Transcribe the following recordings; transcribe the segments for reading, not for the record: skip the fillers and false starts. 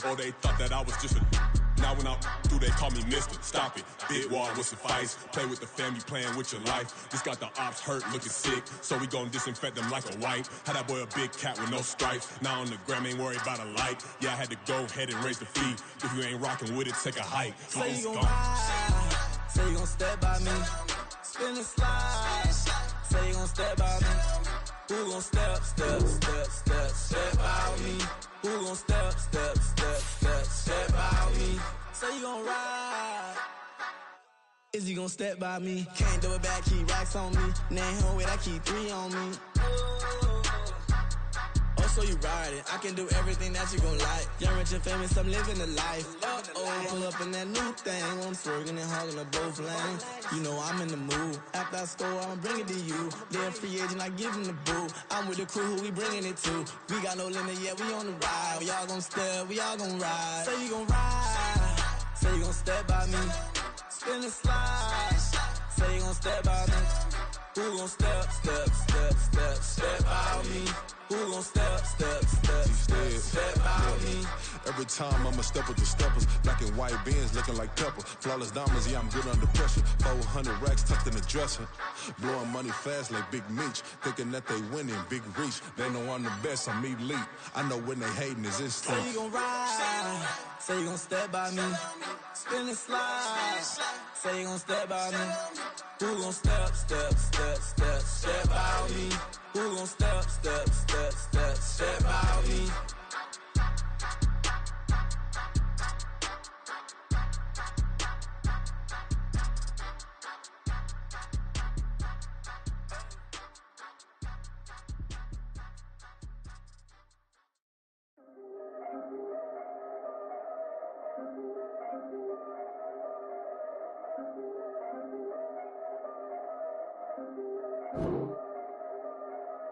or they thought that I was just a. Now when I'm through, they call me Mister. Stop it, big wall will suffice. Play with the family, playing with your life. This got the ops hurt, looking sick, so we gon' disinfect them like a wipe. Had that boy a big cat with no stripes. Now on the gram, ain't worried about a light. Yeah, I had to go ahead and raise the fee. If you ain't rocking with it, take a hike. Say you gon' ride, say you gon' step by me. Spin and slide, say you gon' step by me. Who gon' step by me? Who gon' step by me? Say you gon' ride. Is he gon' step by me? Can't do it back, keep racks on me. Name home with, I keep 3 on me. Oh, so you riding. I can do everything that you gon' like. Young, rich, and famous, I'm living the life. Uh-oh, pull up in that new thing. I'm swerving and hogging up both lanes. You know I'm in the mood. After I score, I'ma bring it to you. They're a free agent, I give them the boo. I'm with the crew, who we bringing it to. We got no limit, yeah, we on the ride. We all gon' step, we all gon' ride. Say you gon' ride. Say you gon' step by me. Spin and slide. Say you gon' step by me. Who gon' step by me? Who gon' step by me? Every time I'ma step with the steppers. Black and white beans looking like pepper. Flawless diamonds, yeah, I'm good under pressure. 400 racks tucked in the dresser. Blowing money fast like Big Meech. Thinking that they winning, big reach. They know I'm the best, I'm elite. I know when they hating is instinct. Say you gon' ride, say you gon' step by me. Spin and slide, say you gon' step by me. Who gon' step by me? Who gon' step by me?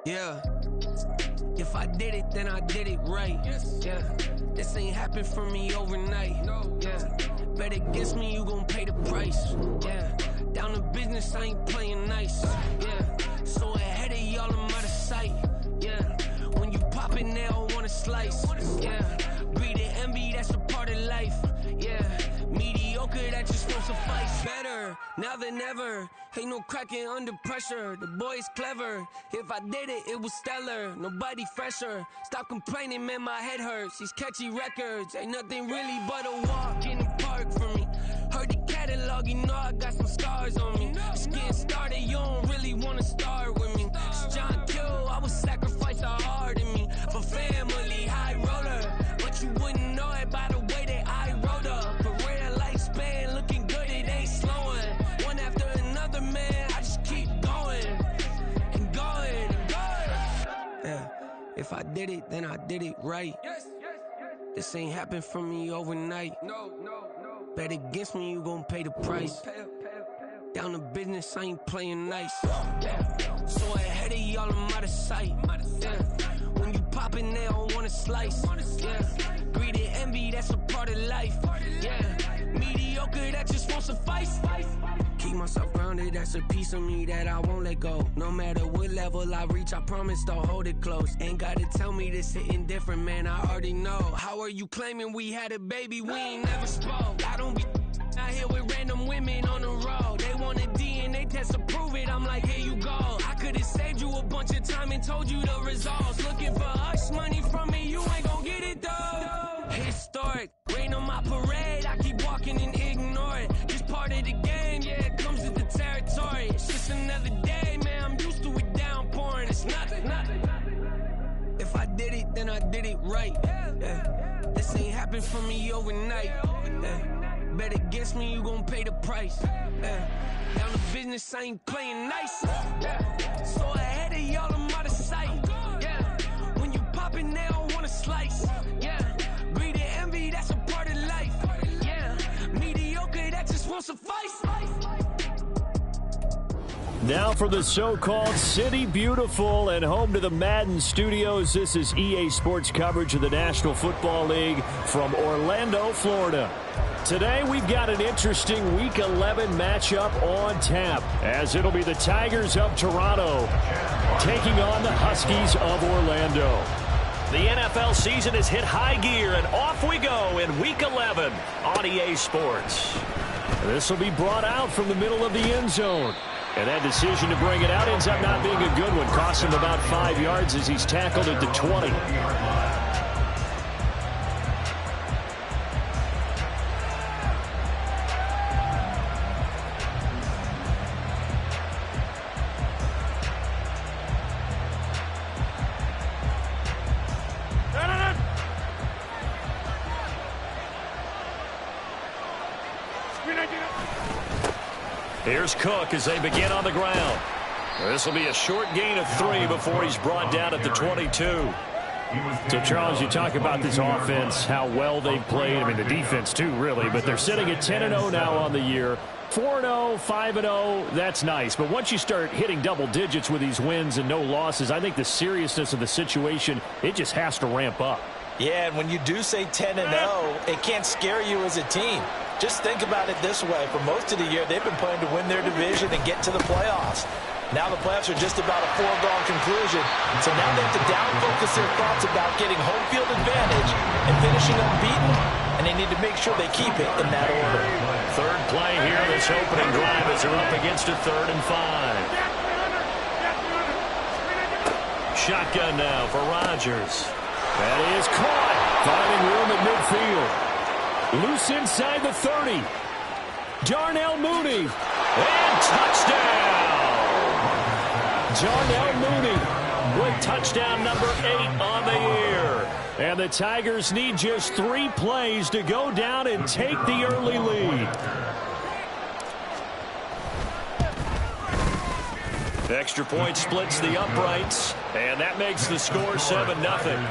Yeah, if I did it, then I did it right. Yeah, this ain't happened for me overnight. Yeah, bet against me, you gon' pay the price. Yeah, down to business, I ain't playing nice. Yeah, so ahead of y'all, I'm out of sight. Yeah, when you poppin', they don't wanna slice. Yeah, greed and envy, that's a part of life. Yeah, mediocre, that just won't suffice. Better now than ever. Ain't no cracking under pressure. The boy's clever. If I did it, it was stellar. Nobody fresher. Stop complaining, man, my head hurts. These catchy records ain't nothing really but a walk in the park for me. Heard the catalog, you know I got some scars on me. Just getting started, you don't really wanna start with me. It's John Q, I would sacrifice a heart in me for family, high roller. But you wouldn't know it by the way that I wrote up. Career lifespan looking good, it ain't slowing. One after another, man, I just keep going and going and going. Yeah, if I did it, then I did it right. This ain't happened for me overnight. Bet against me, you gon' pay the price. Down to business, I ain't playing nice. Yeah, so ahead of y'all, I'm out of sight. Yeah, when you poppin', they don't wanna slice. Yeah, greed and envy, that's a part of life. Yeah, mediocre, that just won't suffice. Keep myself grounded, that's a piece of me that I won't let go. No matter what level I reach, I promise to hold it close. Ain't gotta tell me this hitting different, man, I already know. How are you claiming we had a baby, we ain't never spoke? I don't be out here with random women on the road. They want a DNA test to prove it, I'm like, here you go. I could've saved you a bunch of time and told you the results. Looking for hush money from me, you ain't gon' get it though. Historic, rain on my parade, I keep walking and ignore it. Just part of the game, yeah, it comes with the territory. It's just another day, man, I'm used to it downpouring. It's nothing. If I did it, then I did it right. Yeah. This ain't happened for me overnight. Yeah. Bet against me, you gon' pay the price. Yeah. Down to business, I ain't playing nice. Yeah. So ahead of y'all, I'm out of sight. Yeah. When you poppin', they don't wanna slice. Yeah. Greed and envy, that's a part of life. Yeah. Mediocre, that just won't suffice. Now for the so-called City Beautiful and home to the Madden Studios. This is EA Sports coverage of the National Football League from Orlando, Florida. Today we've got an interesting Week 11 matchup on tap, as it'll be the Tigers of Toronto taking on the Huskies of Orlando. The NFL season has hit high gear, and off we go in Week 11 on EA Sports. This will be brought out from the middle of the end zone. And that decision to bring it out ends up not being a good one. Costs him about 5 yards as he's tackled at the 20. Here's Cook as they begin on the ground. This will be a short gain of 3 before he's brought down at the 22. So, Charles, you talk about this offense, how well they've played. I mean, the defense, too, really. But they're sitting at 10-0 now on the year. 4-0, 5-0, that's nice. But once you start hitting double digits with these wins and no losses, I think the seriousness of the situation, it just has to ramp up. Yeah, and when you do say 10-0, it can't scare you as a team. Just think about it this way. For most of the year, they've been playing to win their division and get to the playoffs. Now the playoffs are just about a foregone conclusion. So now they have to down-focus their thoughts about getting home field advantage and finishing unbeaten, and they need to make sure they keep it in that order. Third play here, this opening drive as they're up against a 3rd and 5. Shotgun now for Rodgers. That is caught, finding room at midfield. Loose inside the 30. Darnell Mooney. And touchdown! Darnell Mooney with touchdown number 8 on the year. And the Tigers need just 3 plays to go down and take the early lead. Extra point splits the uprights, and that makes the score 7-0.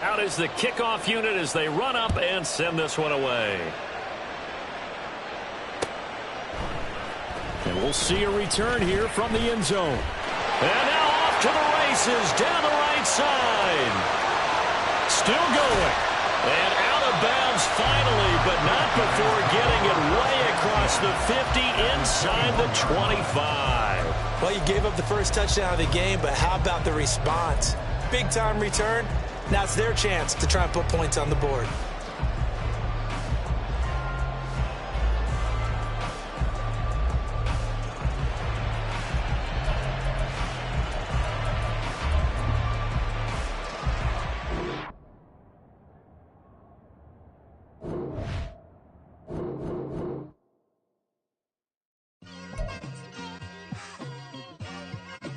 Out is the kickoff unit as they run up and send this one away. And we'll see a return here from the end zone. And now off to the races down the right side. Still going. And out of bounds finally, but not before getting it way across the 50 inside the 25. Well, you gave up the first touchdown of the game, but how about the response? Big-time return. Now it's their chance to try and put points on the board.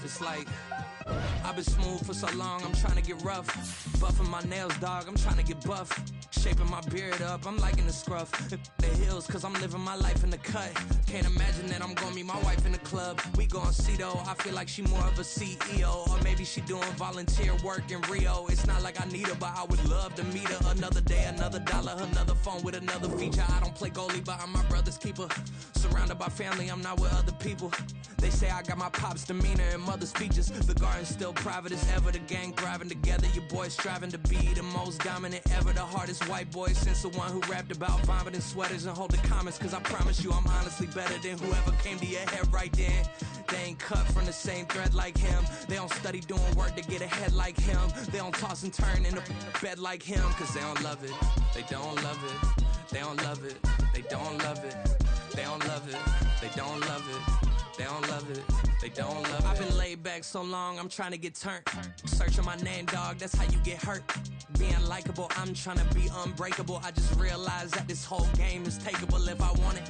It's like I've been smooth for so long, I'm trying to get rough. Buffing my nails, dog, I'm trying to get buff. Shaping my beard up, I'm liking the scruff. The hills, cause I'm living my life in the cut. Can't imagine that I'm gonna meet my wife in the club. We gon' see though, I feel like she more of a CEO. Or maybe she doing volunteer work in Rio. It's not like I need her, but I would love to meet her. Another day, another dollar, another phone with another feature. I don't play goalie, but I'm my brother's keeper. Surrounded by family, I'm not with other people. They say I got my pop's demeanor and mother's features. The garden's still private as ever. The gang thriving together. Your boys striving to be the most dominant ever. The hardest white boy since the one who rapped about vomiting sweaters and holding comments. Cause I promise you I'm honestly better than whoever came to your head right then. They ain't cut from the same thread like him. They don't study doing work to get ahead like him. They don't toss and turn in the bed like him. Cause they don't love it. They don't love it. They don't love it. They don't love it. They don't love it. They don't love it. They don't love it. They don't love it. I've been laid back so long, I'm trying to get turned. Searching my name, dog, that's how you get hurt. Being likable, I'm trying to be unbreakable. I just realized that this whole game is takeable if I want it.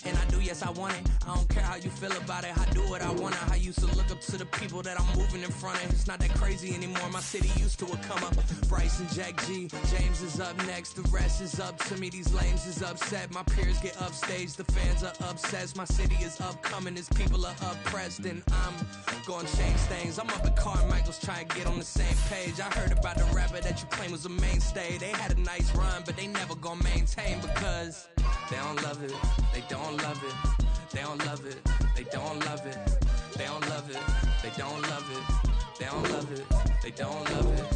And I do, yes, I want it. I don't care how you feel about it. I do what I want to. I used to look up to the people that I'm moving in front of. It's not that crazy anymore. My city used to a come up. Bryce and Jack G. James is up next. The rest is up to me. These lames is upset. My peers get upstage. The fans are obsessed. My city is upcoming. His people are oppressed. And I'm gonna change things. I'm up at Carmichael's trying to get on the same page. I heard about the rapper that you claim was a mainstay. They had a nice run, but they never gonna maintain because they don't love it. They don't love it. They don't love it. They don't love it. They don't love it. They don't love it. They don't love it. They don't love it.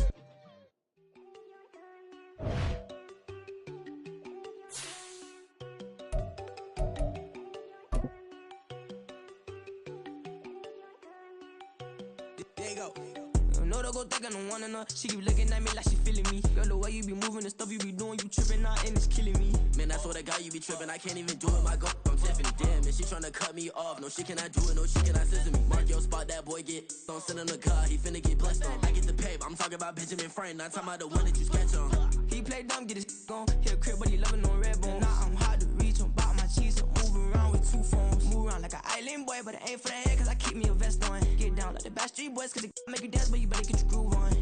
ain't got no one in her. She keep looking at me like she feeling me. Girl, the way you be moving, the stuff you be doing, you tripping out and it's killing me. Man, that's what I got, you be tripping. I can't even do it, my girl, I'm Tiffany. Damn, and she tryna cut me off. No, she cannot do it, no, she cannot scissor me. Mark your spot, that boy get don't send him the car, he finna get blessed on. I get the pay, but I'm talking about Benjamin Franklin, not talking about the one that you sketch on. He play dumb, get his gone. Hit a crib, but he loving on red bone. Nah, I'm hard to reach, I'm bout my cheese, I'm moving around with 2 phones. Move around like an island boy, but it ain't for the head, cause I keep me a vest on. Get down like the Backstreet Boys, cause it make you dance, but you better get your groove on.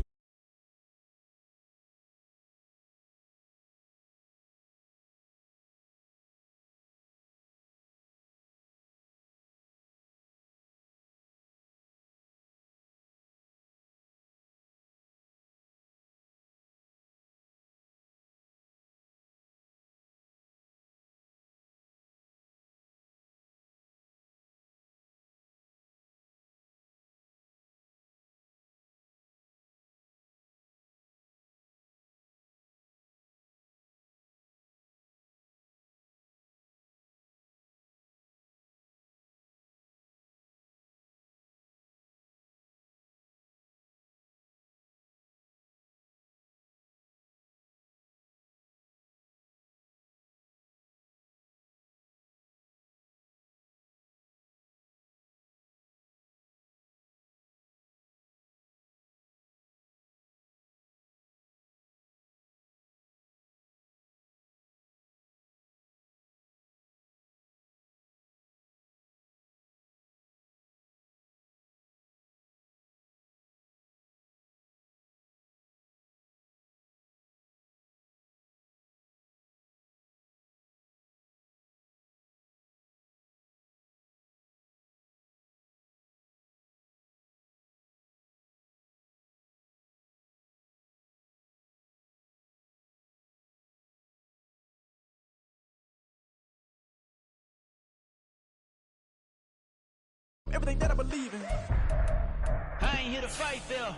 Everything that I believe in. I ain't here to fight, Phil.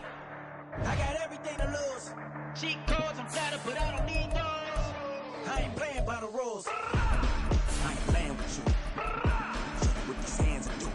I got everything to lose. Cheat codes, I'm flattered, but I don't need those. I ain't playing by the rules. I ain't playing with you. What these hands are doing.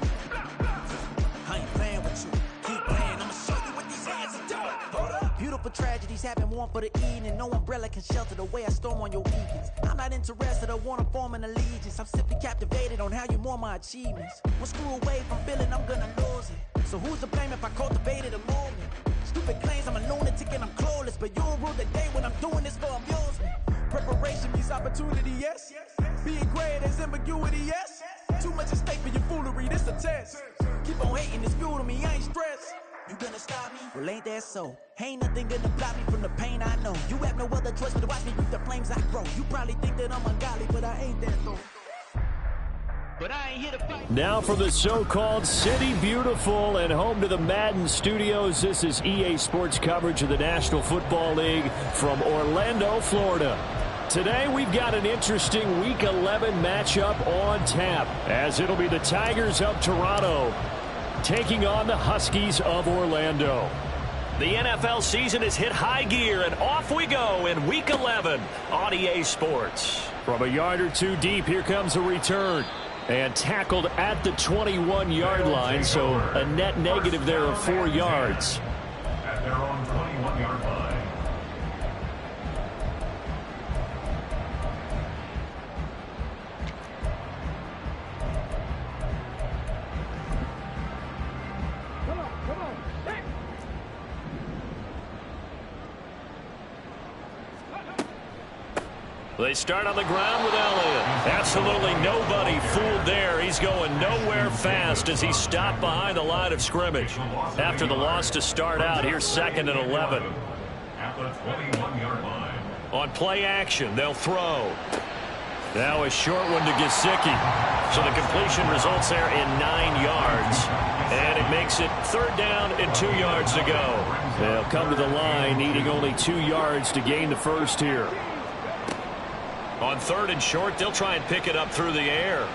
I ain't playing with you. Keep playing, I'ma show you what these hands are doing. Hold up. Beautiful tragedies happen, one for the evening. No umbrella can shelter the way I storm on your weekends. I'm not interested, I wanna form an allegiance. I'm simply captivated on how you more my achievements. One screw away from feeling I'm gonna lose it. So who's to blame if I cultivated a movement? Stupid claims I'm a lunatic and I'm clueless, but you'll rule the day when I'm doing this for amusement. Preparation means opportunity, yes. Being great, there's ambiguity, yes. Too much at stake for your foolery, this a test. Keep on hating, it's fuel to me, I ain't stressed. You gonna stop me? Well, ain't that so? Ain't nothing gonna block me from the pain I know. You have no other choice but to watch me reap the flames I grow. You probably think that I'm ungodly, but I ain't that though. But I ain't here to fight. Now from the so-called City Beautiful and home to the Madden Studios, this is EA Sports coverage of the National Football League from Orlando, Florida. Today we've got an interesting Week 11 matchup on tap, as it'll be the Tigers of Toronto taking on the Huskies of Orlando. The NFL season has hit high gear, and off we go in Week 11 on EA Sports. From a yard or two deep, here comes a return. And tackled at the 21-yard line, so a net negative there of 4 yards. At their own 21-yard line. They start on the ground with Elliott. Absolutely nobody fooled there. He's going nowhere fast as he stopped behind the line of scrimmage. After the loss to start out, here's 2nd and 11. At the 21-yard line. On play action, they'll throw. Now a short one to Gesicki. So the completion results there in 9 yards. And it makes it 3rd down and 2 yards to go. They'll come to the line, needing only 2 yards to gain the first here. On 3rd and short, they'll try and pick it up through the air.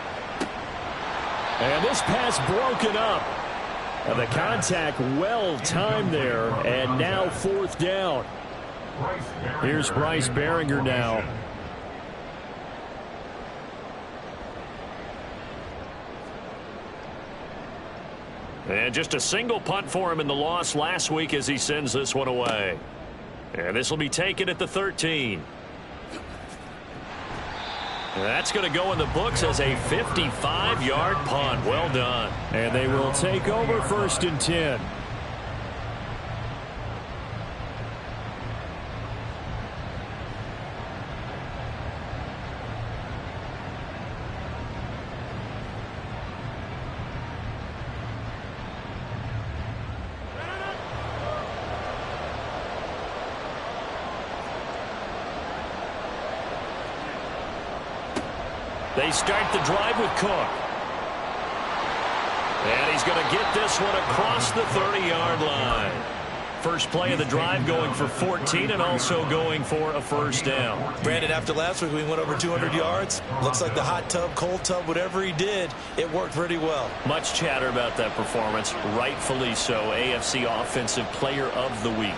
And this pass broken up. And the contact well timed there. And now 4th down. Here's Bryce Baringer now. And just a single punt for him in the loss last week as he sends this one away. And this will be taken at the 13. That's going to go in the books as a 55-yard punt. Well done. And they will take over 1st and 10. They start the drive with Cook. And he's going to get this one across the 30-yard line. First play of the drive going for 14 and also going for a first down. Brandon, after last week we went over 200 yards. Looks like the hot tub, cold tub, whatever he did, it worked pretty well. Much chatter about that performance. Rightfully so. AFC Offensive Player of the Week.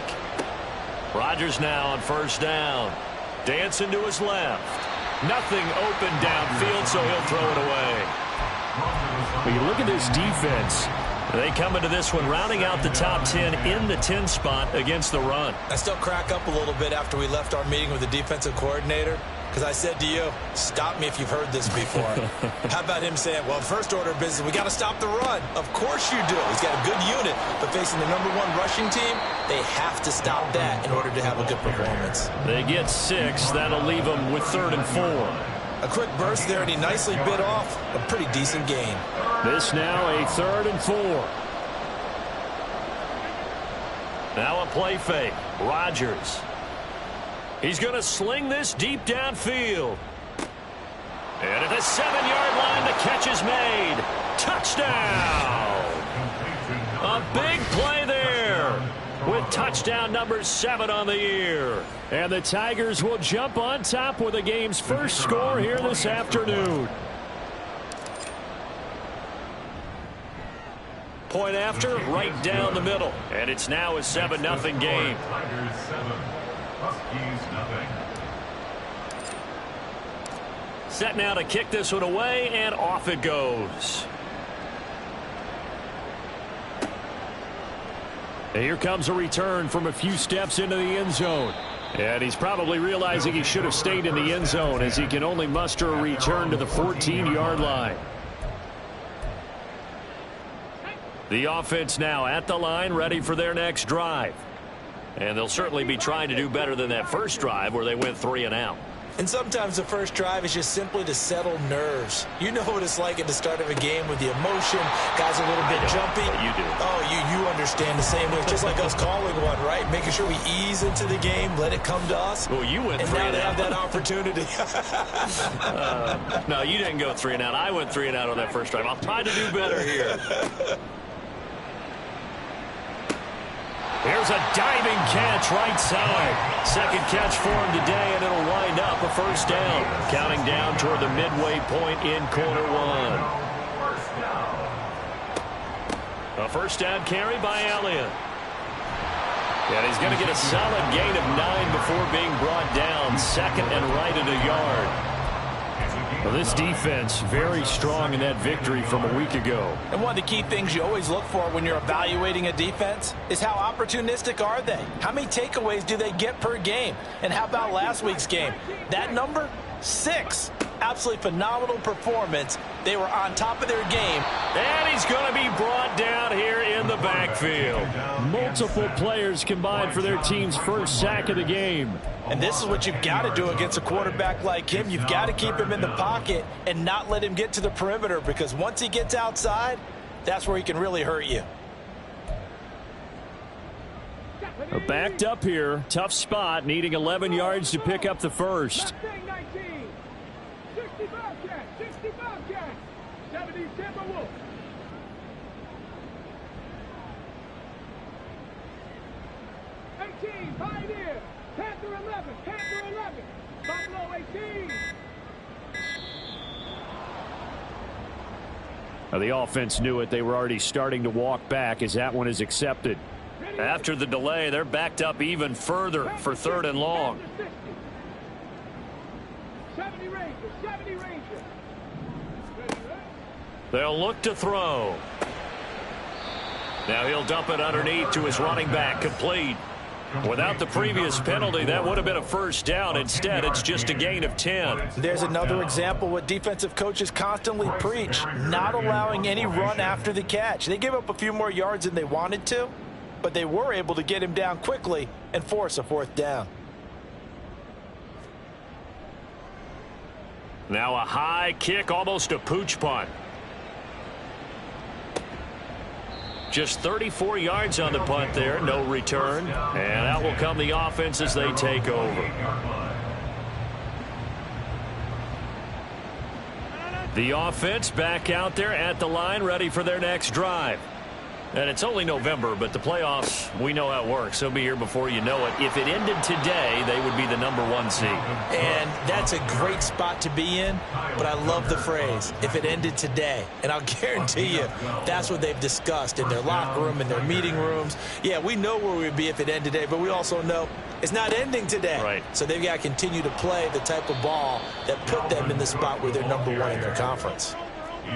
Rodgers now on first down. Dancing to his left. Nothing open downfield, so he'll throw it away. When you look at this defense, they come into this one rounding out the top 10 in the 10 spot against the run. I still crack up a little bit after we left our meeting with the defensive coordinator because I said to you, stop me if you've heard this before. How about him saying, well, first order of business, we got to stop the run. Of course you do. He's got a good unit, but facing the #1 rushing team, they have to stop that in order to have a good performance. They get 6. That'll leave them with 3rd and 4. A quick burst there, and he nicely bit off a pretty decent gain. This now a 3rd and 4. Now a play fake. Rodgers. He's going to sling this deep downfield. And at the 7-yard line, the catch is made. Touchdown! A big play there with touchdown number 7 on the year. And the Tigers will jump on top with the game's first score here this afternoon. Point after, right down the middle. And it's now a 7-0 game. Tigers 7, Huskies nothing. Set now to kick this one away, and off it goes. And here comes a return from a few steps into the end zone. And he's probably realizing he should have stayed in the end zone as he can only muster a return to the 14-yard line. The offense now at the line, ready for their next drive. And they'll certainly be trying to do better than that first drive where they went 3 and out. And sometimes the first drive is just simply to settle nerves. You know what it's like at the start of a game with the emotion. Guys are a little bit jumpy. You do. Oh, you understand the same way. It's just like us calling one, right? Making sure we ease into the game, let it come to us. Well, you went 3 and and now out. they have that opportunity. No, you didn't go 3 and out. I went 3 and out on that first drive. I'll try to do better here. Here's a diving catch right side. Second catch for him today, and it'll wind up a first down. Counting down toward the midway point in quarter 1. A first down carry by Elliott. And he's going to get a solid gain of 9 before being brought down. Second and right at a yard. Well, this defense very strong in that victory from a week ago. And one of the key things you always look for when you're evaluating a defense is how opportunistic are they? How many takeaways do they get per game? And how about last week's game? That number, 6. Absolutely phenomenal performance. They were on top of their game. And he's going to be brought down here in the backfield. Multiple players combined for their team's first sack of the game. And this is what you've got to do against a quarterback like him. You've got to keep him in the pocket and not let him get to the perimeter, because once he gets outside, that's where he can really hurt you. Backed up here. Tough spot, needing 11 yards to pick up the first. 18, Pioneer. Panther 11, Panther 11. Buffalo 18. Now the offense knew it. They were already starting to walk back as that one is accepted. After the delay, they're backed up even further for 3rd and long. 70 Ranger, 70 Ranger. They'll look to throw. Now he'll dump it underneath to his running back, complete. Without the previous penalty, that would have been a first down. Instead, it's just a gain of 10. There's another example what defensive coaches constantly preach, not allowing any run after the catch. They gave up a few more yards than they wanted to, but they were able to get him down quickly and force a fourth down. Now a high kick, almost a pooch punt. Just 34 yards on the punt there, no return. And out will come the offense as they take over. The offense back out there at the line, ready for their next drive. And it's only November, but the playoffs, we know how it works. They'll be here before you know it. If it ended today, they would be the #1 seed. And that's a great spot to be in, but I love the phrase, if it ended today. And I'll guarantee you, that's what they've discussed in their locker room, in their meeting rooms. Yeah, we know where we'd be if it ended today, but we also know it's not ending today. Right. So they've got to continue to play the type of ball that put them in the spot where they're #1 in their conference.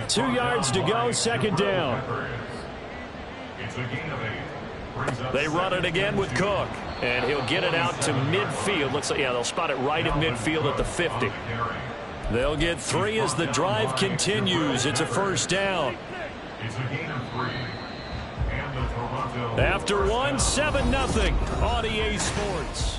2 yards to go, second down. They run it again with Cook, and he'll get it out to midfield. Looks like, yeah, they'll spot it right at midfield at the 50. They'll get 3 as the drive continues. It's a first down. After one, 7-0 on EA Sports.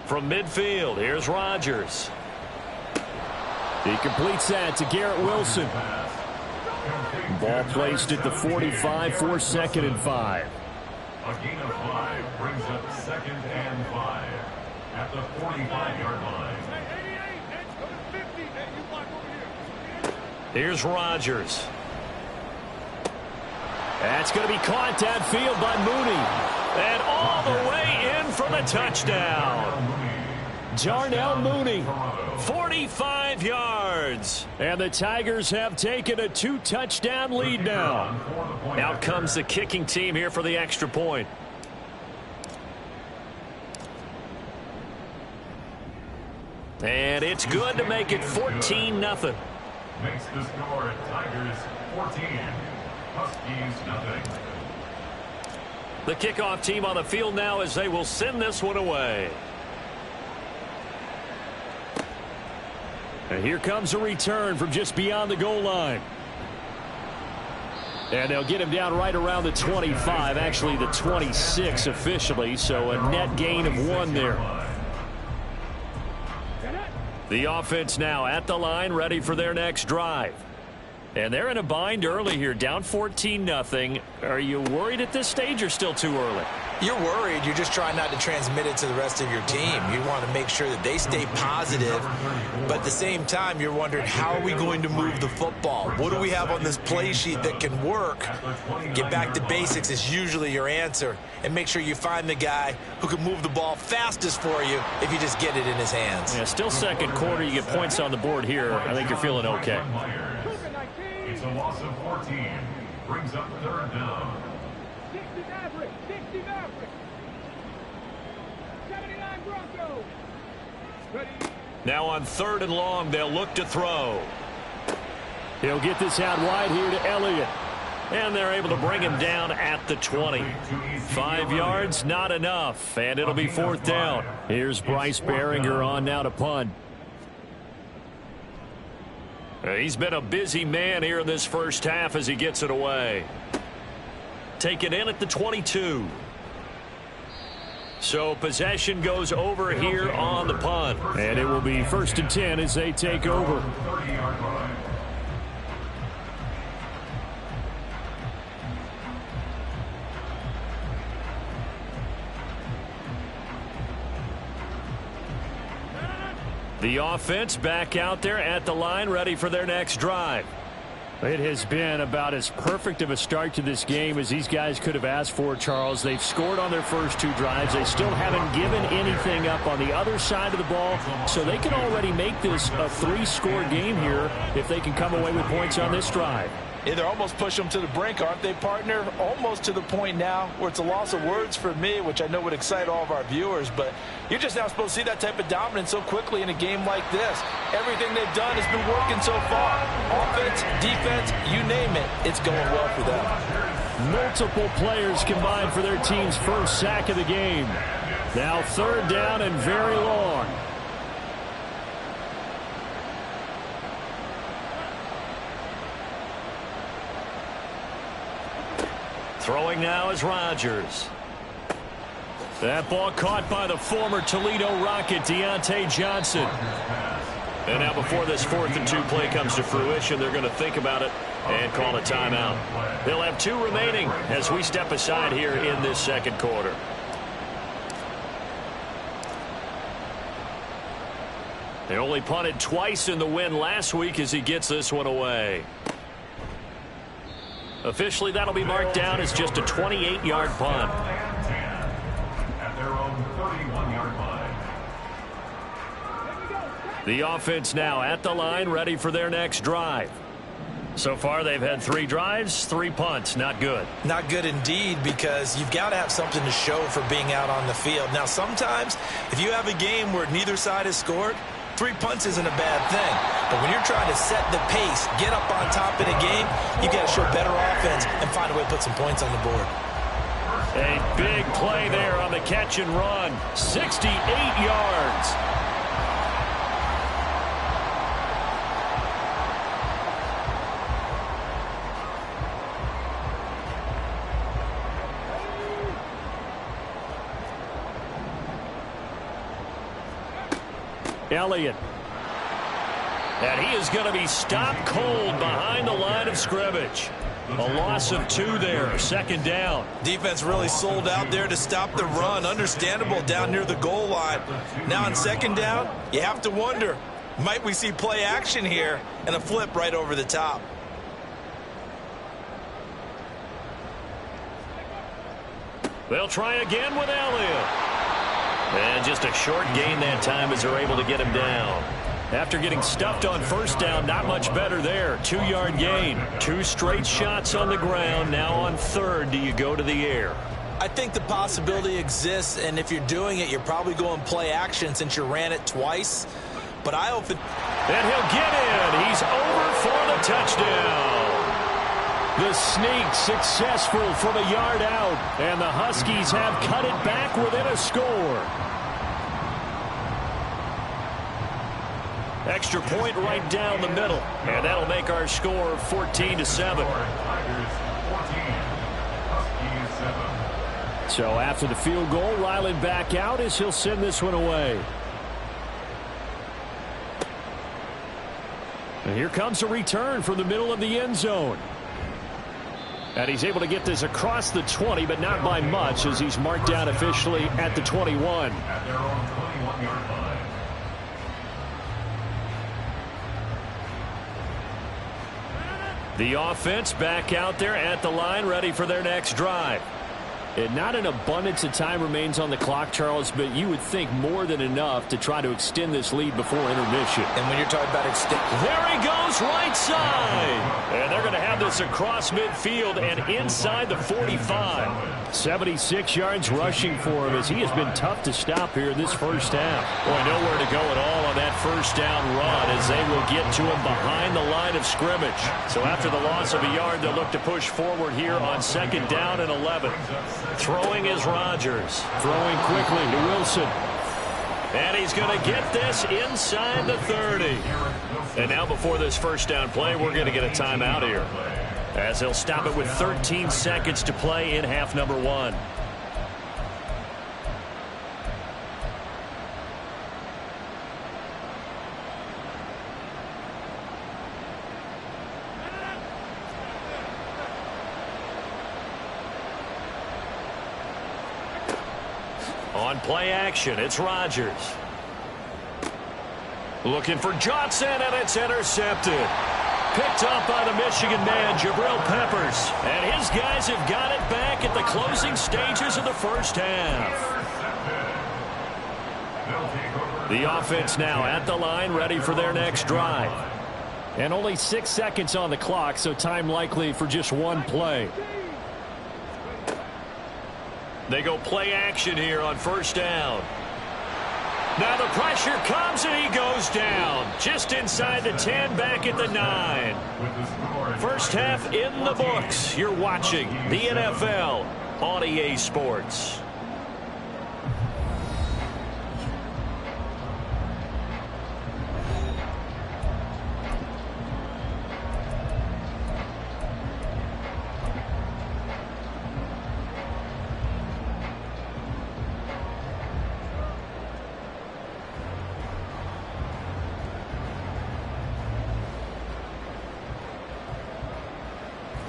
From midfield, here's Rodgers. He completes that to Garrett Wilson. Ball placed at the 45 for 2nd and 5. A gain of 5 brings up 2nd and 5 at the 45-yard line. Here's Rodgers. That's going to be caught downfield by Mooney. And all the way in for the touchdown. Darnell Mooney. 45 yards. And the Tigers have taken a 2-touchdown lead now. Out comes the kicking team here for the extra point. And it's good to make it 14-0. Makes the score at Tigers 14. Huskies nothing. The kickoff team on the field now as they will send this one away. And here comes a return from just beyond the goal line. And they'll get him down right around the 25, actually the 26 officially, so a net gain of 1 there. The offense now at the line, ready for their next drive. And they're in a bind early here, down 14-0. Are you worried at this stage or still too early? You're worried. You're just trying not to transmit it to the rest of your team. You want to make sure that they stay positive. But at the same time, you're wondering, how are we going to move the football? What do we have on this play sheet that can work? Get back to basics is usually your answer. And make sure you find the guy who can move the ball fastest for you if you just get it in his hands. Yeah, still second quarter. You get points on the board here. I think you're feeling okay. It's a loss of 14. Brings up 3rd down. 60 Maverick. 60 Maverick. 79 Broncos. Ready. Now on 3rd and long, they'll look to throw. He'll get this out wide here to Elliott. And they're able to bring him down at the 20. 5 yards, not enough. And it'll be 4th down. Here's Bryce Baringer on now to punt. He's been a busy man here in this first half as he gets it away. Take it in at the 22. So possession goes over here on the punt. And it will be 1st and 10 as they take over. 30-yard line. The offense back out there at the line, ready for their next drive. It has been about as perfect of a start to this game as these guys could have asked for, Charles. They've scored on their first 2 drives. They still haven't given anything up on the other side of the ball, so they can already make this a 3-score game here if they can come away with points on this drive. Yeah, they're almost pushing them to the brink, aren't they, partner? Almost to the point now where it's a loss of words for me, which I know would excite all of our viewers, but you're just now supposed to see that type of dominance so quickly in a game like this. Everything they've done has been working so far. Offense, defense, you name it, it's going well for them. Multiple players combined for their team's first sack of the game. Now 3rd down and very long. Throwing now is Rodgers. That ball caught by the former Toledo Rocket, Deontay Johnson. And now before this 4th and 2 play comes to fruition, they're going to think about it and call a timeout. They'll have 2 remaining as we step aside here in this second quarter. They only punted twice in the win last week as he gets this one away. Officially, that'll be marked down as just a 28-yard punt. At their own 31-yard line. The offense now at the line, ready for their next drive. So far, they've had 3 drives, 3 punts. Not good. Not good indeed, because you've got to have something to show for being out on the field. Now, sometimes, if you have a game where neither side has scored, 3 punts isn't a bad thing. But when you're trying to set the pace, get up on top in a game, you've got to show better offense and find a way to put some points on the board. A big play there on the catch and run. 68 yards. Elliott. And he is going to be stopped cold behind the line of scrimmage. A loss of 2 there, 2nd down. Defense really sold out there to stop the run. Understandable down near the goal line. Now on 2nd down, you have to wonder, might we see play action here and a flip right over the top? They'll try again with Elliott. And just a short gain that time as they're able to get him down. After getting stuffed on 1st down, not much better there. 2-yard gain. 2 straight shots on the ground. Now on 3rd, do you go to the air? I think the possibility exists, and if you're doing it, you're probably going play action since you ran it twice. But I hope it... And he'll get in. He's over for the touchdown. The sneak successful from a yard out, and the Huskies have cut it back within a score. Extra point right down the middle, and that'll make our score 14-7. So after the field goal, Ryland back out as he'll send this one away. And here comes a return from the middle of the end zone. And he's able to get this across the 20, but not by much, as he's marked down officially at the 21. At their own 21-yard line. The offense back out there at the line, ready for their next drive. And not an abundance of time remains on the clock, Charles, but you would think more than enough to try to extend this lead before intermission. And when you're talking about extend... There he goes, right side. And they're going to have this across midfield and inside the 45. 76 yards rushing for him as he has been tough to stop here in this first half. Boy, nowhere to go at all on that first down run as they will get to him behind the line of scrimmage. So after the loss of a yard, they'll look to push forward here on 2nd down and 11. Throwing is Rodgers. Throwing quickly to Wilson. And he's going to get this inside the 30. And now before this first down play, we're going to get a timeout here, as he'll stop it with 13 seconds to play in half number 1. On play action, it's Rodgers. Looking for Johnson, and it's intercepted. picked up by the Michigan man, Jabril Peppers. And his guys have got it back at the closing stages of the first half. The offense now at the line, ready for their next drive. And only 6 seconds on the clock, so time likely for just one play. They go play action here on first down. Now the pressure comes and he goes down. Just inside the 10, back at the 9. First half in the books. You're watching the NFL on EA Sports.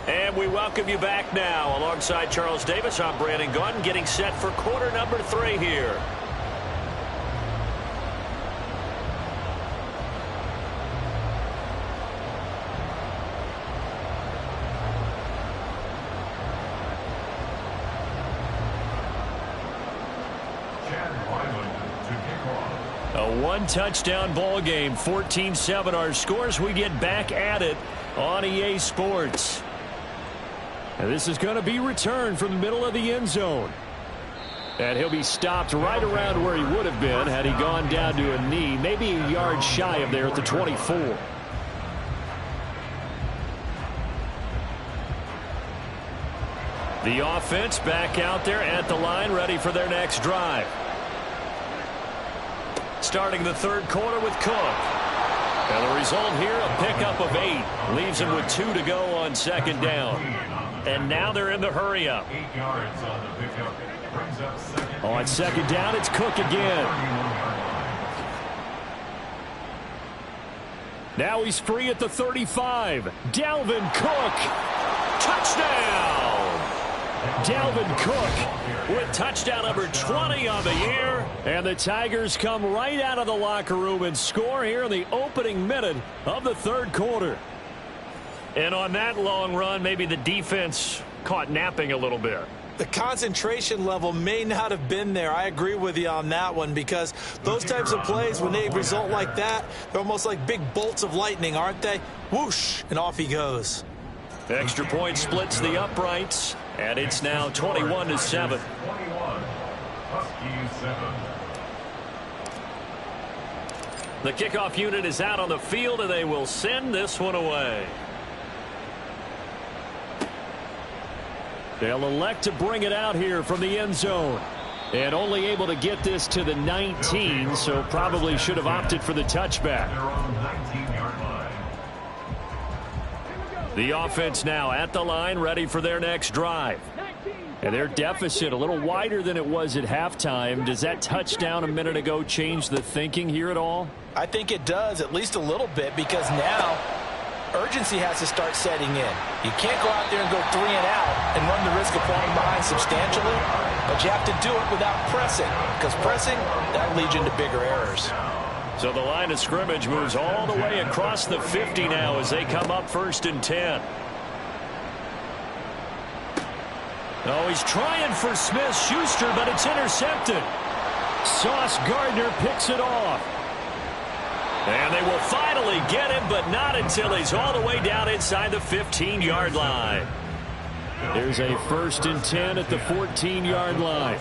And we welcome you back now. Alongside Charles Davis, I'm Brandon Gunn, getting set for quarter number 3 here. A one-touchdown ball game, 14-7 our scores. We get back at it on EA Sports. And this is going to be returned from the middle of the end zone. And he'll be stopped right around where he would have been had he gone down to a knee, maybe a yard shy of there at the 24. The offense back out there at the line, ready for their next drive. Starting the third quarter with Cook. And the result here, a pickup of 8. Leaves him with 2 to go on second down. And now they're in the hurry-up. 8 yards on the pickup. Brings up second. On second down, it's Cook again. Now he's free at the 35. Dalvin Cook. Touchdown! Dalvin Cook with touchdown number 20 on the year. And the Tigers come right out of the locker room and score here in the opening minute of the third quarter. And on that long run, maybe the defense caught napping a little bit. The concentration level may not have been there. I agree with you on that one, because those types of plays, when they result like that, they're almost like big bolts of lightning, aren't they? Whoosh, and off he goes. Extra point splits the uprights, and it's now 21-7. 21. Huskies 7. The kickoff unit is out on the field, and they will send this one away. They'll elect to bring it out here from the end zone. And only able to get this to the 19, so probably should have opted for the touchback. They're on the 19-yard line. The offense now at the line, ready for their next drive. And their deficit a little wider than it was at halftime. Does that touchdown a minute ago change the thinking here at all? I think it does, at least a little bit, because now urgency has to start setting in. You can't go out there and go 3 and out and run the risk of falling behind substantially, but you have to do it without pressing, because pressing, that leads into bigger errors. So the line of scrimmage moves all the way across the 50 now as they come up 1st and 10. Oh, he's trying for Smith-Schuster, but it's intercepted. Sauce Gardner picks it off. And they will finally get him, but not until he's all the way down inside the 15-yard line. There's a 1st and 10 at the 14-yard line.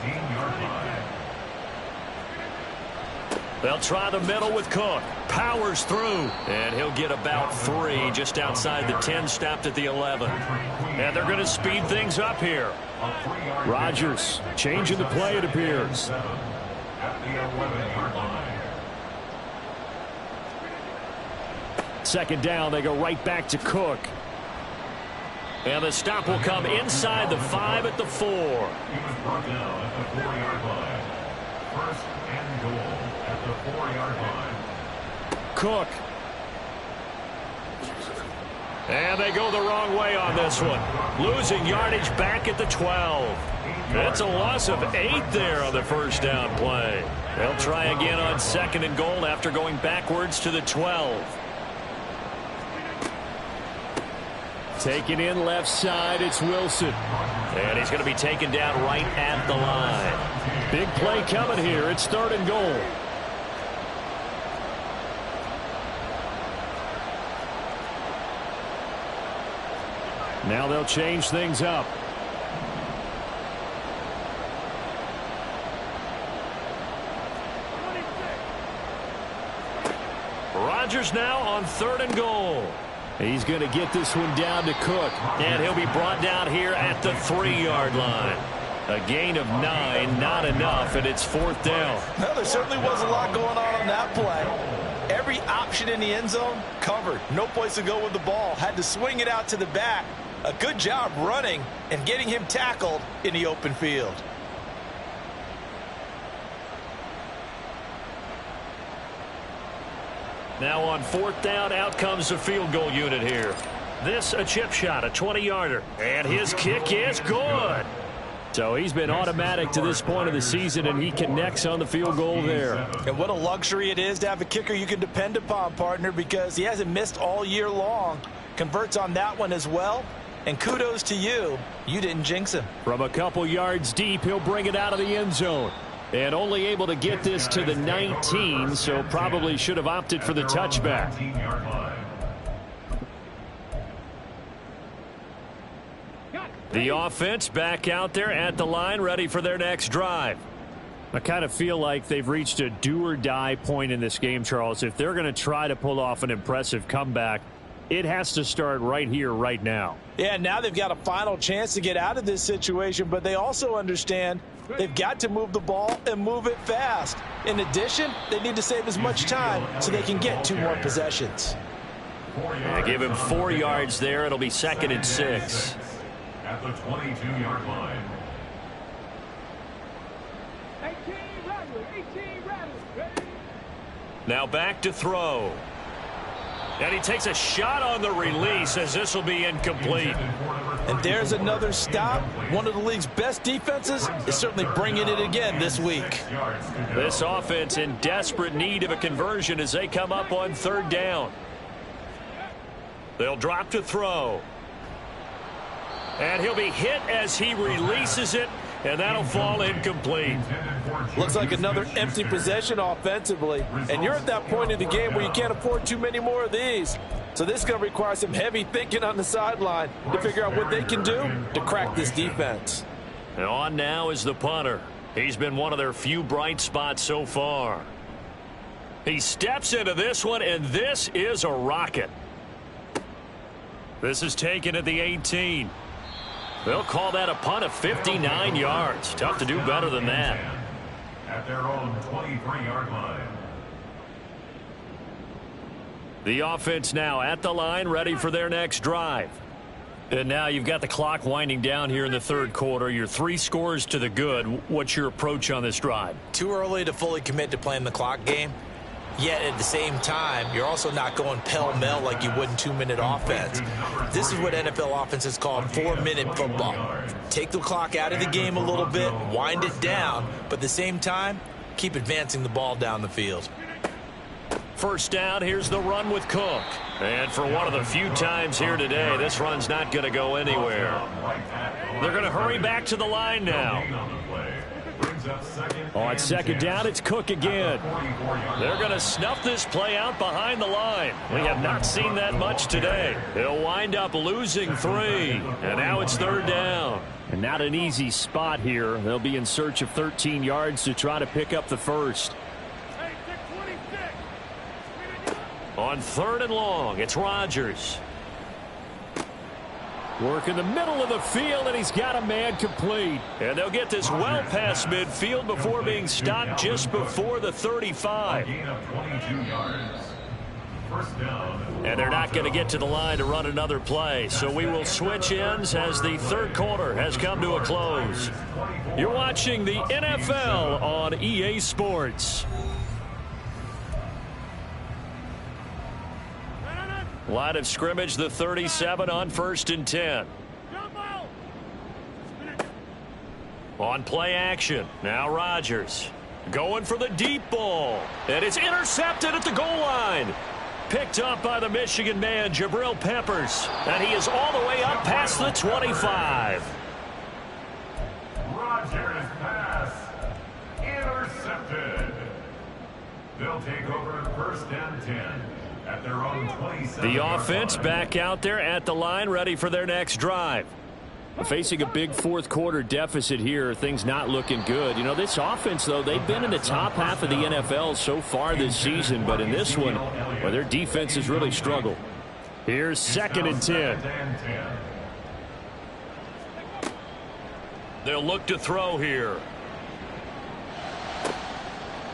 They'll try the middle with Cook. Powers through. And he'll get about 3 just outside the 10, stopped at the 11. And they're going to speed things up here. Rodgers changing the play, it appears. At the 11-yard line. Second down, they go right back to Cook. And the stop will come inside the 5 at the 4. He was brought down at the 4-yard line. 1st and goal at the 4-yard line. Cook. And they go the wrong way on this one. Losing yardage back at the 12. That's a loss of 8 there on the first down play. They'll try again on 2nd and goal after going backwards to the 12. Taken in left side, it's Wilson. And he's going to be taken down right at the line. Big play coming here. It's 3rd and goal. Now they'll change things up. Rodgers now on 3rd and goal. He's going to get this one down to Cook. And he'll be brought down here at the 3-yard line. A gain of 9, not enough, and it's 4th down. Well, there certainly was a lot going on that play. Every option in the end zone covered. No place to go with the ball. Had to swing it out to the back. A good job running and getting him tackled in the open field. Now on 4th down, out comes the field goal unit here. This a chip shot, a 20-yarder. And his kick is good. So he's been automatic to this point of the season, and he connects on the field goal there. And what a luxury it is to have a kicker you can depend upon, partner, because he hasn't missed all year long. Converts on that one as well. And kudos to you. You didn't jinx him. From a couple yards deep, he'll bring it out of the end zone. And only able to get this to the 19, so probably should have opted for the touchback. The offense back out there at the line, ready for their next drive. I kind of feel like they've reached a do-or-die point in this game, Charles. If they're going to try to pull off an impressive comeback, it has to start right here, right now. Yeah, now they've got a final chance to get out of this situation, but they also understand they've got to move the ball and move it fast. In addition, they need to save as much time so they can get 2 more possessions. They give him 4 yards there. It'll be 2nd and 6. At the 22-yard line. 18 Rattler. Now back to throw. And he takes a shot on the release as this will be incomplete. And there's another stop. One of the league's best defenses is certainly bringing it again this week. This offense in desperate need of a conversion as they come up on 3rd down. They'll drop to throw. And he'll be hit as he releases it, and that'll fall incomplete. Looks like another empty possession offensively. And you're at that point in the game where you can't afford too many more of these. So this is going to require some heavy thinking on the sideline to figure out what they can do to crack this defense. And on now is the punter. He's been one of their few bright spots so far. He steps into this one, and this is a rocket. This is taken at the 18. They'll call that a punt of 59 yards. Tough to do better than that. At their own 23-yard line. The offense now at the line, ready for their next drive. And now you've got the clock winding down here in the 3rd quarter. You're 3 scores to the good. What's your approach on this drive? Too early to fully commit to playing the clock game. Yet at the same time, you're also not going pell-mell like you would in 2-minute offense. This is what NFL offenses call 4-minute football. Take the clock out of the game a little bit, wind it down, but at the same time, keep advancing the ball down the field. 1st down, here's the run with Cook. And for one of the few times here today, this run's not going to go anywhere. They're going to hurry back to the line now. On 2nd down, it's Cook again. They're going to snuff this play out behind the line. We have not seen that much today. He'll wind up losing 3. And now it's 3rd down. And not an easy spot here. They'll be in search of 13 yards to try to pick up the 1st. On 3rd and long, it's Rodgers. Work in the middle of the field, and he's got a man complete. And they'll get this well past midfield before being stopped just before the 35. And they're not going to get to the line to run another play. So we will switch ends as the 3rd quarter has come to a close. You're watching the NFL on EA Sports. Line of scrimmage, the 37 on 1st and 10. On play action, now Rodgers going for the deep ball. And it's intercepted at the goal line. Picked up by the Michigan man, Jabril Peppers. And he is all the way up past the 25. Rogers' pass intercepted. They'll take over first and 10 at their own 27. The offense back out there at the line, ready for their next drive. Facing a big fourth quarter deficit here, things not looking good. You know, this offense, though, they've been in the top half of the NFL so far this season, but in this one, well, their defense has really struggled. Here's 2nd and 10. They'll look to throw here.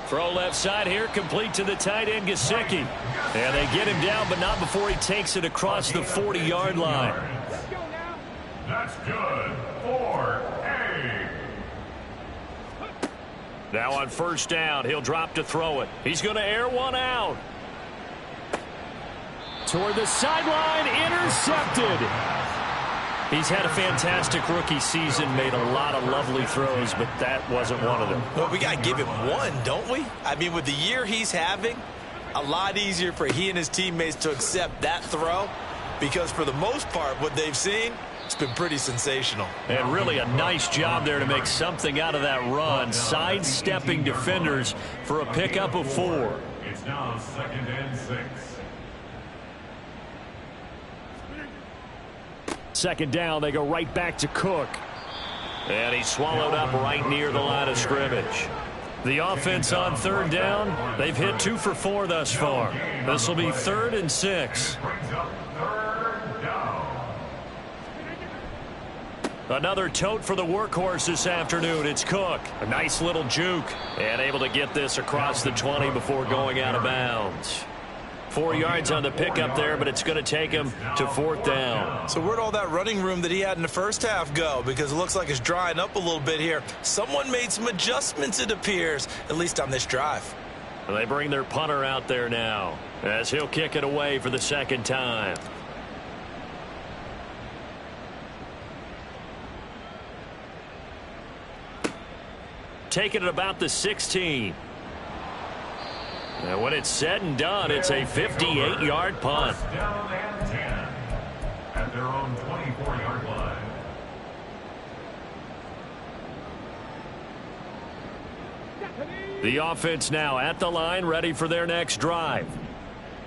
Throw left side here, complete to the tight end, Gesicki. And they get him down, but not before he takes it across the 40-yard line. That's good for A. Now on first down, he'll drop to throw it. He's going to air one out. Toward the sideline, intercepted. He's had a fantastic rookie season, made a lot of lovely throws, but that wasn't one of them. Well, we got to give him one, don't we? I mean, with the year he's having, a lot easier for he and his teammates to accept that throw, because for the most part, what they've seen, it's been pretty sensational. And really a nice job there to make something out of that run, sidestepping defenders for a pickup of 4. It's now 2nd and 6. 2nd down, they go right back to Cook. And he's swallowed up right near the line of scrimmage. The offense on 3rd down, they've hit 2 for 4 thus far. This will be 3rd and 6. Another tote for the workhorse this afternoon. It's Cook. A nice little juke. And able to get this across the 20 before going out of bounds. 4 yards on the pickup there, but it's going to take him to 4th down. So where'd all that running room that he had in the first half go? Because it looks like it's drying up a little bit here. Someone made some adjustments, it appears, at least on this drive. And they bring their punter out there now as he'll kick it away for the 2nd time. Taking it about the 16. And when it's said and done, it's a 58-yard punt. Down and 10 at their own 24-yard line. The offense now at the line, ready for their next drive.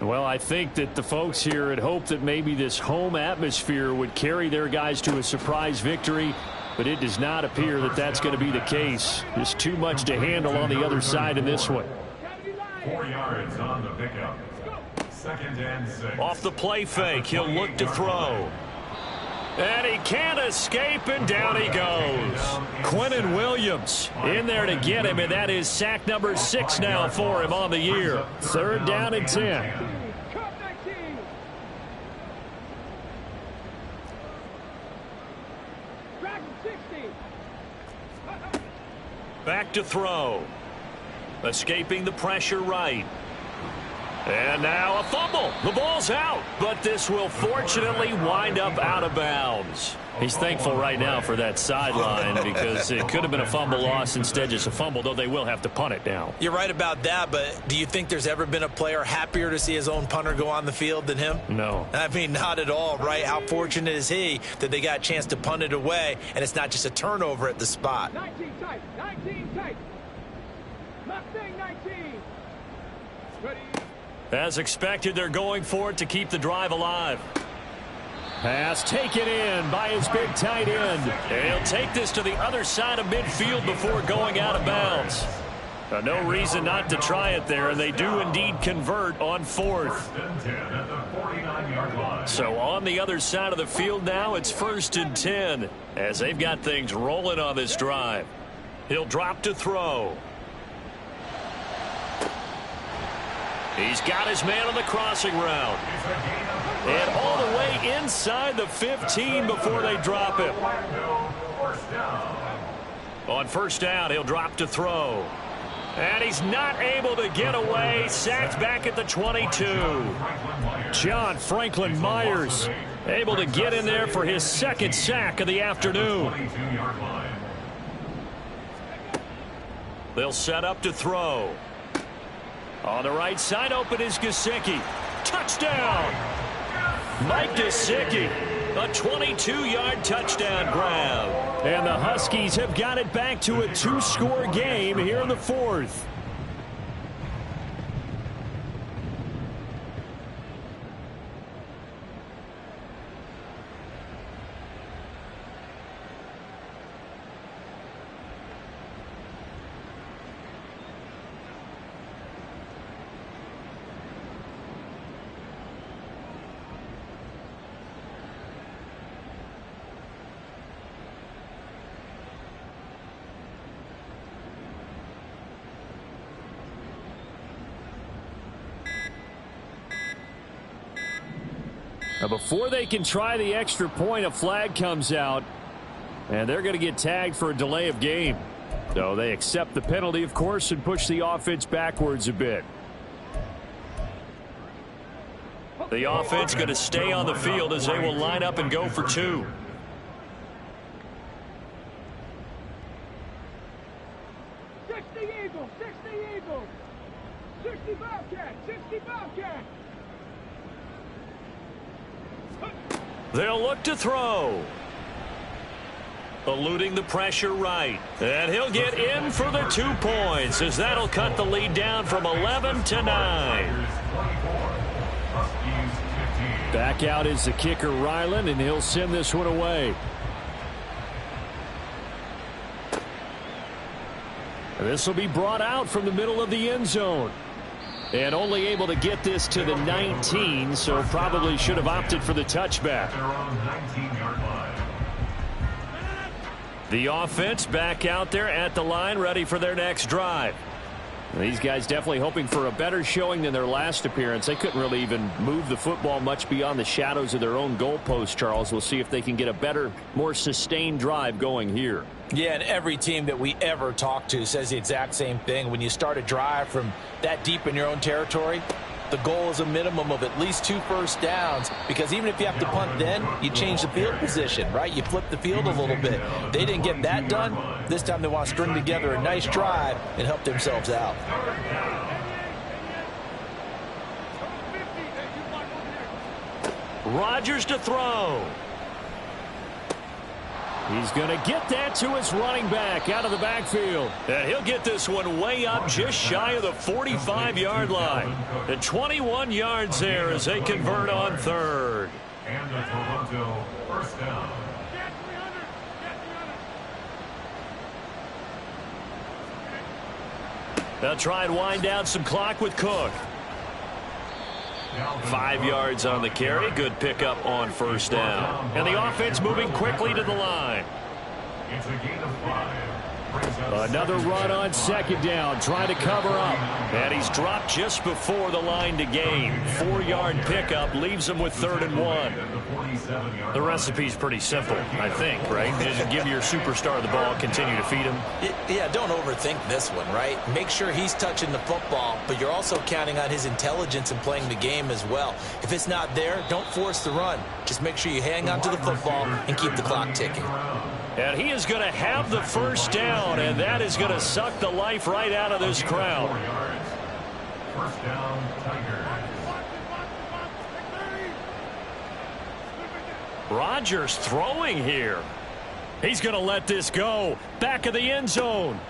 Well, I think that the folks here had hoped that maybe this home atmosphere would carry their guys to a surprise victory, but it does not appear that that's going to be the case. There's too much to handle on the other side in this one. 4 yards on the pickup. 2nd and 6. Off the play fake, he'll look to throw. And he can't escape, and down he goes. Quinnen Williams in there to get him, and that is sack number 6 now for him on the year. 3rd down and 10. Back to throw. Escaping the pressure right. And now a fumble. The ball's out, but this will fortunately wind up out of bounds. He's thankful right now for that sideline because it could have been a fumble loss, instead just a fumble, though they will have to punt it now. You're right about that, but do you think there's ever been a player happier to see his own punter go on the field than him? No. I mean, not at all, right? How fortunate is he that they got a chance to punt it away, and it's not just a turnover at the spot. 19 tight. 19 tight. Mustang 19. Ready. As expected, they're going for it to keep the drive alive. Pass taken in by his big tight end. And he'll take this to the other side of midfield before going out of bounds. No reason not to try it there, and they do indeed convert on 4th. So on the other side of the field now, it's 1st and 10 as they've got things rolling on this drive. He'll drop to throw. He's got his man on the crossing route. And all the way inside the 15 before they drop him. On 1st down, he'll drop to throw. And he's not able to get away. Sacked back at the 22. John Franklin Myers able to get in there for his 2nd sack of the afternoon. They'll set up to throw. On the right side, open is Gesicki. Touchdown! Mike Gesicki, a 22-yard touchdown grab. And the Huskies have got it back to a 2-score game here in the fourth. Now before they can try the extra point, a flag comes out, and they're going to get tagged for a delay of game. So they accept the penalty, of course, and push the offense backwards a bit. The offense going to stay on the field as they will line up and go for 2. They'll look to throw. Eluding the pressure right. And he'll get in for the 2 points as that'll cut the lead down from 11 to 9. Back out is the kicker, Ryland, and he'll send this one away. And this will be brought out from the middle of the end zone. And only able to get this to the 19, so probably should have opted for the touchback. The offense back out there at the line, ready for their next drive. These guys definitely hoping for a better showing than their last appearance. They couldn't really even move the football much beyond the shadows of their own goalpost, Charles. We'll see if they can get a better, more sustained drive going here. Yeah, and every team that we ever talk to says the exact same thing. When you start a drive from that deep in your own territory, the goal is a minimum of at least 2 first downs, because even if you have to punt then, you change the field position, right? You flip the field a little bit. They didn't get that done. This time they want to string together a nice drive and help themselves out. Rodgers to throw. He's going to get that to his running back out of the backfield. And he'll get this one way up just shy of the 45-yard line. The 21 yards there as they convert on 3rd. And the Toronto first down. They'll try and wind down some clock with Cook. 5 yards on the carry. Good pickup on first down. And the offense moving quickly to the line. It's a gain of 5. Another run on second down, trying to cover up. And he's dropped just before the line to gain. 4-yard pickup leaves him with 3rd and 1. The recipe's pretty simple, I think, right? Just give your superstar the ball, continue to feed him. Yeah, don't overthink this one, right? Make sure he's touching the football, but you're also counting on his intelligence in playing the game as well. If it's not there, don't force the run. Just make sure you hang on to the football and keep the clock ticking. And he is going to have the first down, and that is going to suck the life right out of this crowd. First down, Tigers. Rodgers throwing here. He's going to let this go. Back of the end zone.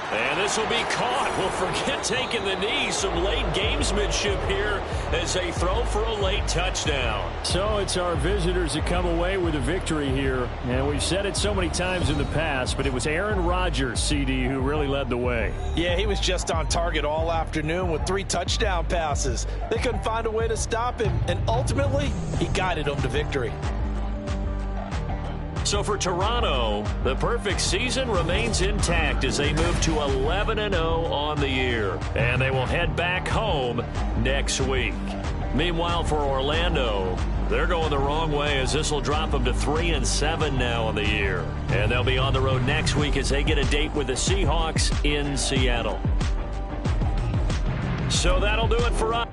And this will be caught. Well, forget taking the knee. Some late gamesmanship here as they throw for a late touchdown. So it's our visitors that come away with a victory here. And we've said it so many times in the past, but it was Aaron Rodgers, CD, who really led the way. Yeah, he was just on target all afternoon with 3 touchdown passes. They couldn't find a way to stop him, and ultimately, he guided them to victory. So for Toronto, the perfect season remains intact as they move to 11-0 on the year. And they will head back home next week. Meanwhile, for Orlando, they're going the wrong way as this will drop them to 3-7 now on the year. And they'll be on the road next week as they get a date with the Seahawks in Seattle. So that'll do it for us.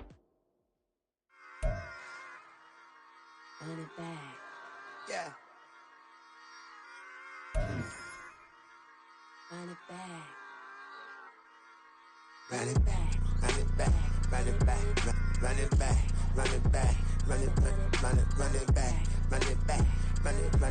Yeah. Run it back. Run it back. Run it back. run it back, run it back, run it back, run it back, run it back, run it back, run it.